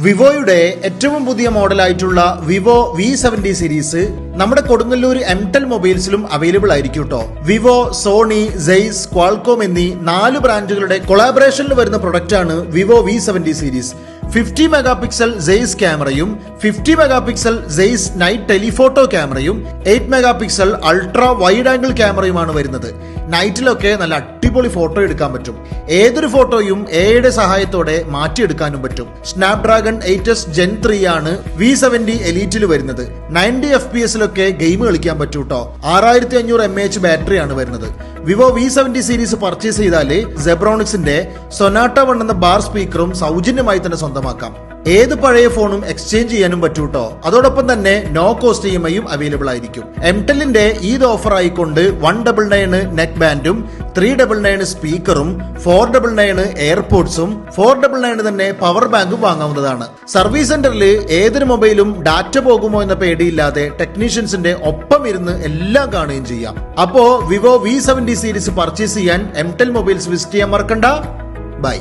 വിവോയുടെ ഏറ്റവും പുതിയ മോഡലായിട്ടുള്ള Vivo V70 series നമ്മുടെ കൊടുങ്ങല്ലൂർ എംടെൽ മൊബൈൽസിലും അവൈലബിൾ ആയിരിക്കും കേട്ടോ. വിവോ, സോണി, സെയ്സ്, ക്വാൾകോം എന്നീ 4 ബ്രാൻഡുകളുടെ കൊളാബറേഷനിൽ വരുന്ന പ്രൊഡക്റ്റ് ആണ് Vivo V70 series. 50 mega pixel Zeiss ക്യാമറയും 50 mega pixel Zeiss night telephoto ക്യാമറയും 8 mega pixel ultra wide angle ക്യാമറയുമാണ് വരുന്നത്. നൈറ്റിലൊക്കെ നല്ല അടിപൊളി ഫോട്ടോ എടുക്കാൻ പറ്റും. ഏതൊരു ഫോട്ടോയും എയുടെ സഹായത്തോടെ മാറ്റിയെടുക്കാനും പറ്റും. സ്നാപ്ഡ്രാഗൺ 8s Gen 3 ആണ് V70 എലീറ്റിൽ വരുന്നത്. 90 FPS ഗെയിം കളിക്കാൻ പറ്റൂ കേട്ടോ. 6500 mAh ബാറ്ററിയാണ് വരുന്നത്. വിവോ V70 സീരീസ് പർച്ചേസ് ചെയ്താല് സെബ്രോണിക്സിന്റെ സൊനാട്ട 1 എന്ന ബാർ സ്പീക്കറും സൗജന്യമായി തന്നെ സ്വന്തമാക്കാം. ഏത് പഴയ ഫോണും എക്സ്ചേഞ്ച് ചെയ്യാനും പറ്റൂട്ടോ. അതോടൊപ്പം തന്നെ നോ കോസ്റ്റ് EMI അവൈലബിൾ ആയിരിക്കും. എംടെലിന്റെ ഈദ് ഓഫർ ആയിക്കൊണ്ട് 199 നെക്ക് ബാൻഡും 399 സ്പീക്കറും 499 എയർപോഡ്സും 499 തന്നെ പവർ ബാങ്കും വാങ്ങാവുന്നതാണ്. സർവീസ് സെന്ററിൽ ഏതൊരു മൊബൈലും ഡാറ്റ പോകുമോ എന്ന പേടിയില്ലാതെ ടെക്നീഷ്യൻസിന്റെ ഒപ്പം ഇരുന്ന് എല്ലാം കാണുകയും ചെയ്യാം. അപ്പോ വിവോ V70 സീരീസ് പർച്ചേസ് ചെയ്യാൻ എംടെൽ മൊബൈൽസ് വിസിറ്റ് ചെയ്യാൻ മറക്കണ്ട. ബൈ.